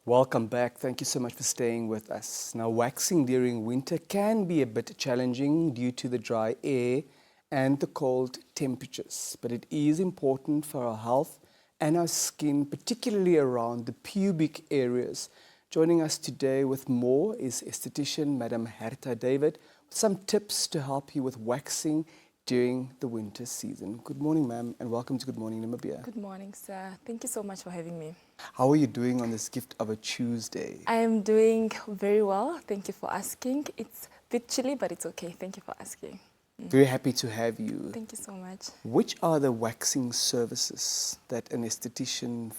Welcome back. Thank you so much for staying with us. Now, waxing during winter can be a bit challenging due to the dry air and the cold temperatures, but it is important for our health and our skin, particularly around the pubic areas. Joining us today with more is Aesthetician Madam Hertha David, with some tips to help you with waxing during the winter season. Good morning, ma'am, and welcome to Good Morning Namibia. Good morning, sir. Thank you so much for having me. How are you doing on this gift of a Tuesday? I am doing very well. Thank you for asking. It's a bit chilly, but it's okay. Thank you for asking. Very happy to have you. Thank you so much. Which are the waxing services that an esthetician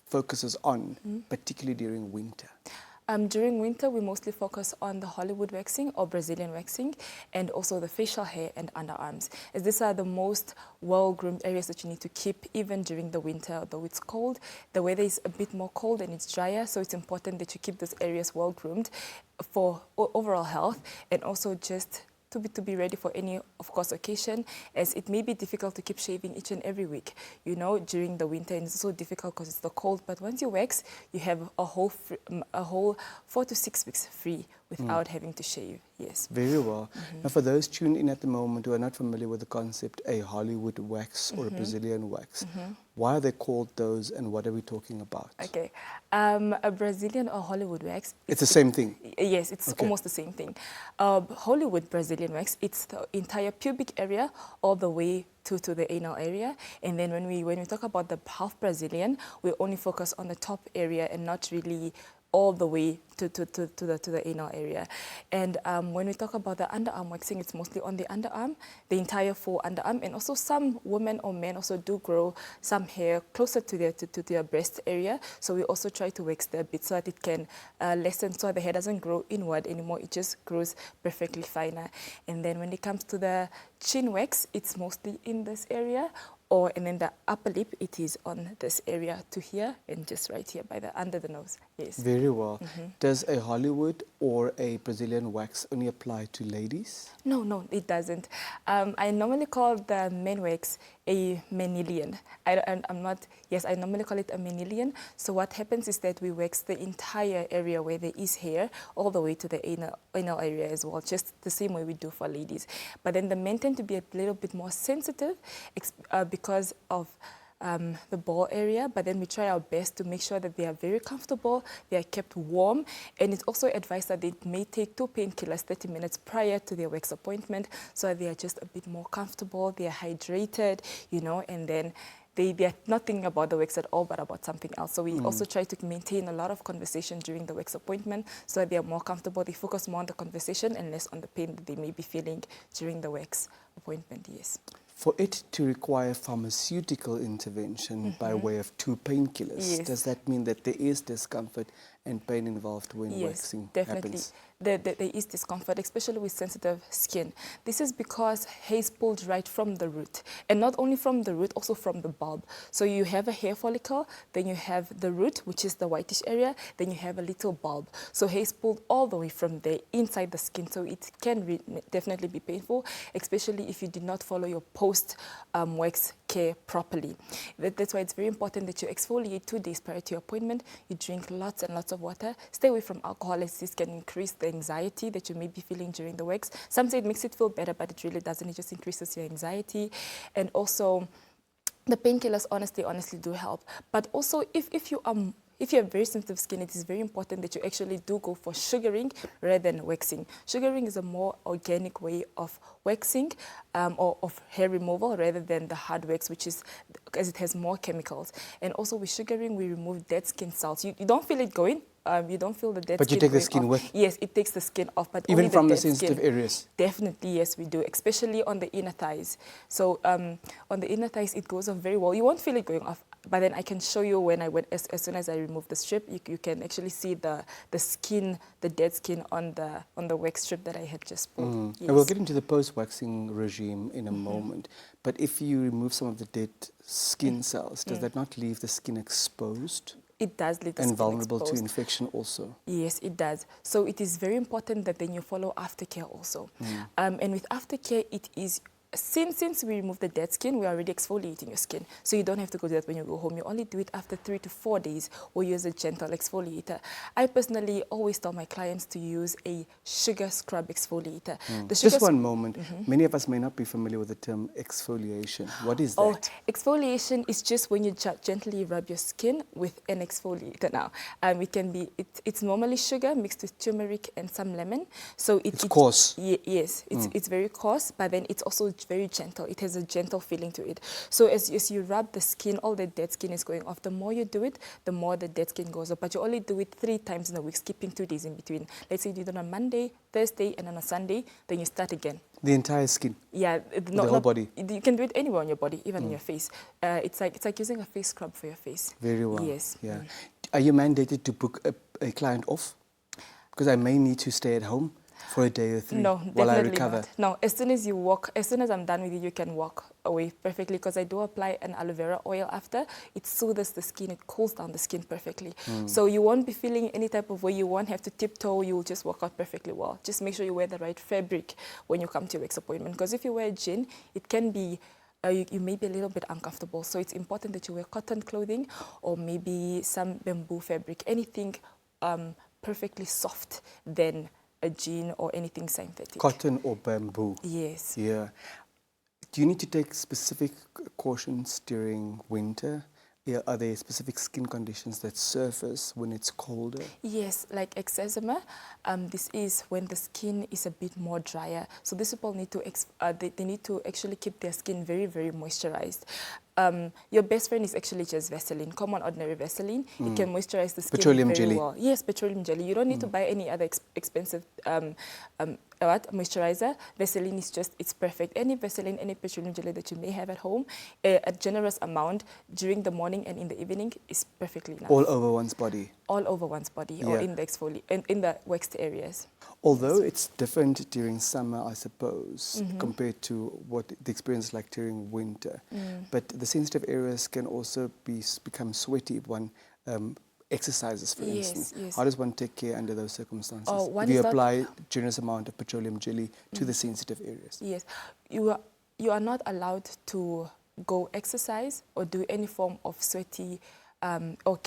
focuses on, particularly during winter? During winter, we mostly focus on the Hollywood waxing or Brazilian waxing, and also the facial hair and underarms, as these are the most well-groomed areas that you need to keep even during the winter. Though it's cold, the weather is a bit more cold and it's drier, so it's important that you keep those areas well-groomed for overall health, and also just to be ready for any, of course, occasion, as it may be difficult to keep shaving each and every week, you know, during the winter, and it's so difficult because it's the cold. But once you wax, you have a whole 4 to 6 weeks free without having to shave. Yes. Very well. Now, for those tuned in at the moment who are not familiar with the concept, a Hollywood wax or a Brazilian wax, why are they called those, and what are we talking about? Okay. A Brazilian or Hollywood wax. It's the same thing? Yes, it's almost the same thing. Hollywood Brazilian wax, it's the entire pubic area all the way to the anal area. And then when we talk about the half Brazilian, we only focus on the top area and not really all the way to the anal area. And when we talk about the underarm waxing, it's mostly on the underarm, the entire full underarm, and also some women or men also do grow some hair closer to their breast area. So we also try to wax there a bit so that it can lessen, so the hair doesn't grow inward anymore, it just grows perfectly finer. And then when it comes to the chin wax, it's mostly in this area, and then the upper lip, it is on this area to here and just right here by under the nose. Yes. Very well. Does a Hollywood or a Brazilian wax only apply to ladies? No, it doesn't. I normally call the men wax a manilian. I normally call it a manilian. So what happens is that we wax the entire area where there is hair all the way to the anal area as well, just the same way we do for ladies. But then the men tend to be a little bit more sensitive because of the ball area, but then we try our best to make sure that they are very comfortable, they are kept warm, and it's also advised that they may take 2 painkillers 30 minutes prior to their wax appointment, so that they are just a bit more comfortable, they are hydrated, you know, and then they are not thinking about the wax at all, but about something else. So we also try to maintain a lot of conversation during the wax appointment so that they are more comfortable, they focus more on the conversation and less on the pain that they may be feeling during the wax appointment, yes. For it to require pharmaceutical intervention by way of 2 painkillers, does that mean that there is discomfort and pain involved when waxing happens? There is discomfort, especially with sensitive skin. This is because hair is pulled right from the root, and not only from the root, also from the bulb. So you have a hair follicle, then you have the root, which is the whitish area, then you have a little bulb. So hair is pulled all the way from there inside the skin, so it can definitely be painful, especially if you did not follow your post-wax care properly. That's why it's very important that you exfoliate 2 days prior to your appointment. You drink lots and lots of water. Stay away from alcohol, as this can increase the anxiety that you may be feeling during the wax. Some say it makes it feel better, but it really doesn't. It just increases your anxiety. And also, the painkillers honestly do help. But also, if you have very sensitive skin, it is very important that you actually do go for sugaring rather than waxing. Sugaring is a more organic way of waxing or of hair removal rather than the hard wax, which is because it has more chemicals. And also with sugaring, we remove dead skin cells. You don't feel it going. You don't feel the dead skin. But you take the skin off. with? Yes, it takes the skin off. But even only from the dead sensitive skin. areas? Definitely, yes, we do, especially on the inner thighs. So on the inner thighs, it goes off very well. You won't feel it going off, but then I can show you when as soon as I remove the strip, you can actually see the skin, the dead skin on the wax strip that I had just pulled. Yes. And we'll get into the post-waxing regime in a moment. But if you remove some of the dead skin cells, does that not leave the skin exposed? It does leave the and skin vulnerable exposed. to infection also. Yes, it does. So it is very important that then you follow aftercare also. And with aftercare, it is since we remove the dead skin, we're already exfoliating your skin. So you don't have to go do that when you go home. You only do it after 3 to 4 days or use a gentle exfoliator. I personally always tell my clients to use a sugar scrub exfoliator. The sugar Just one moment. Many of us may not be familiar with the term exfoliation. What is that? Oh, exfoliation is just when you gently rub your skin with an exfoliator now. It can be, it's normally sugar mixed with turmeric and some lemon. So It's coarse. Yes, it's very coarse, but then it's also very gentle. It has a gentle feeling to it. So as you rub the skin, all the dead skin is going off. The more you do it, the more the dead skin goes off. But you only do it 3 times in a week, skipping 2 days in between. Like say you do it on a Monday, Thursday, and on a Sunday, then you start again. The entire skin? Yeah. The whole body? You can do it anywhere on your body, even on your face. It's like using a face scrub for your face. Very well. Yes. Yeah. Are you mandated to book a client off? Because I may need to stay at home for a day or 3 No, while I definitely recover. not. No, as soon as you walk, as soon as I'm done with you, you can walk away perfectly, because I do apply an aloe vera oil after. It soothes the skin, it cools down the skin perfectly. So you won't be feeling any type of way, you won't have to tiptoe, you'll just walk out perfectly well. Just make sure you wear the right fabric when you come to your wax appointment, because if you wear jean, it can be you may be a little bit uncomfortable. So it's important that you wear cotton clothing or maybe some bamboo fabric, anything perfectly soft than a jean or anything synthetic. Cotton or bamboo? Yes. Yeah. Do you need to take specific cautions during winter? Yeah, are there specific skin conditions that surface when it's colder? Yes, like eczema. This is when the skin is a bit more drier. So these people need to they need to actually keep their skin very, very moisturized. Your best friend is actually just Vaseline, common ordinary Vaseline. It can moisturize the skin Petroleum very jelly. well. Yes, petroleum jelly. You don't need to buy any other expensive moisturizer. Vaseline is just, it's perfect. Any Vaseline, any petroleum jelly that you may have at home, a generous amount during the morning and in the evening is perfectly enough. All over one's body? All over one's body, or in the in the waxed areas. Although it's different during summer, I suppose, compared to what the experience is like during winter. But the sensitive areas can also become sweaty if one exercises, for instance. Yes. How does one take care under those circumstances? One if you is that- apply generous amount of petroleum jelly to the sensitive areas? Yes, you are not allowed to go exercise or do any form of sweaty or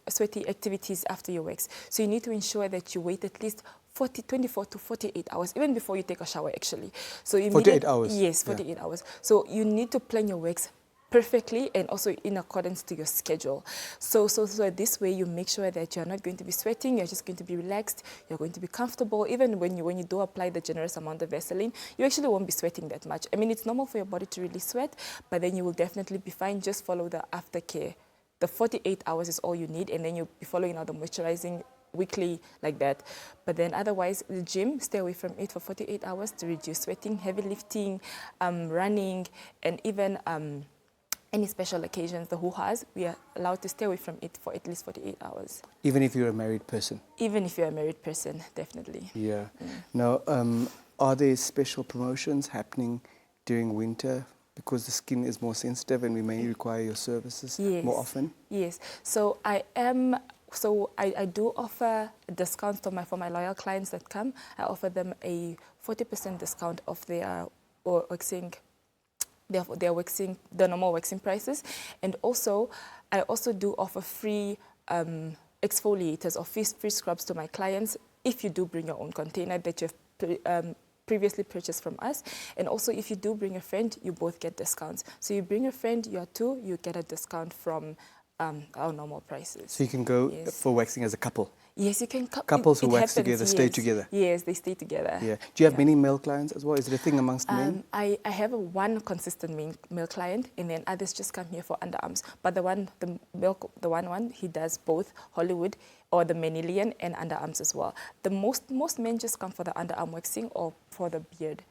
sweaty activities after your wax. So you need to ensure that you wait at least 24 to 48 hours, even before you take a shower, actually. So 48 hours? Yes, 48 hours. So you need to plan your wax perfectly and also in accordance to your schedule. So this way you make sure that you're not going to be sweating, you're just going to be relaxed, you're going to be comfortable. Even when you do apply the generous amount of Vaseline, you actually won't be sweating that much. I mean, it's normal for your body to really sweat, but then you will definitely be fine. Just follow the aftercare. The 48 hours is all you need, and then you'll be following out the moisturizing weekly like that. But then otherwise, the gym, stay away from it for 48 hours to reduce sweating, heavy lifting, running, and even any special occasions, the hoo-has, we are allowed to stay away from it for at least 48 hours. Even if you're a married person? Even if you're a married person, definitely. Yeah. Now, are there special promotions happening during winter because the skin is more sensitive and we may require your services more often? Yes. So I do offer discounts for my loyal clients that come. I offer them a 40% discount of their waxing. They're waxing the normal waxing prices, and also I also do offer free exfoliators or free scrubs to my clients if you do bring your own container that you've previously purchased from us. And also if you do bring a friend, you both get discounts. So you bring a friend, you're two, you get a discount from our normal prices. So you can go for waxing as a couple? Yes, you can. Couples who wax together stay together? Yes, they stay together. Yeah. Do you have many male clients as well? Is it a thing amongst men? I have one consistent male client, and then others just come here for underarms. But the one, he does both Hollywood or the Manilian and underarms as well. The most men just come for the underarm waxing or for the beard.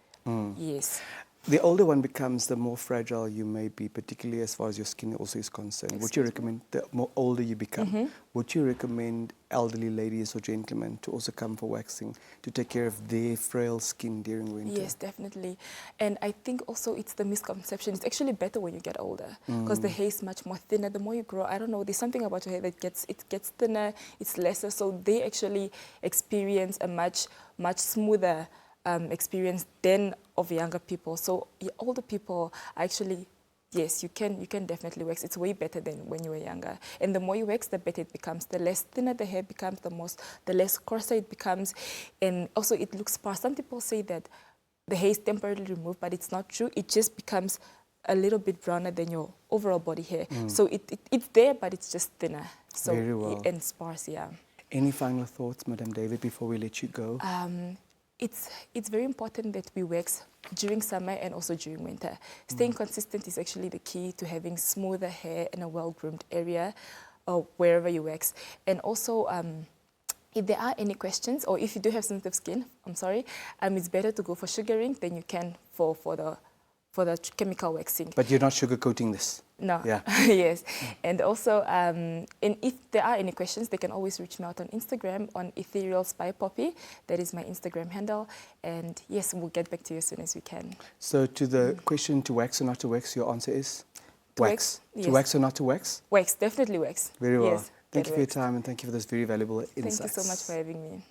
Yes. The older one becomes, the more fragile you may be, particularly as far as your skin also is concerned. Would you recommend, the more older you become, would you recommend elderly ladies or gentlemen to also come for waxing to take care of their frail skin during winter? Yes, definitely. And I think also it's the misconception. It's actually better when you get older because the hair is much more thinner. The more you grow, I don't know, there's something about your hair that gets thinner, it's lesser. So they actually experience a much smoother experience than of younger people. So older people actually, yes, you can definitely wax. It's way better than when you were younger. And the more you wax, the better it becomes. The less thinner the hair becomes, the less coarser it becomes. And also it looks sparse. Some people say that the hair is temporarily removed, but it's not true. It just becomes a little bit browner than your overall body hair. So it's there, but it's just thinner. So, Very well. And sparse, yeah. Any final thoughts, Madam David, before we let you go? It's very important that we wax during summer and also during winter. Staying consistent is actually the key to having smoother hair in a well-groomed area or wherever you wax. And also, if there are any questions, or if you do have sensitive skin, it's better to go for sugaring than you can for the chemical waxing. But you're not sugarcoating this? No. Yeah. Yes. And also, and if there are any questions, they can always reach me out on Instagram on Ethereal Spy Poppy. That is my Instagram handle. And yes, we'll get back to you as soon as we can. So to the question, to wax or not to wax, your answer is? To Wax. yes. To wax or not to wax? Wax, definitely wax. Very well. Yes, Thank get you for your waxed. time and thank you for this very valuable insights. Thank you so much for having me.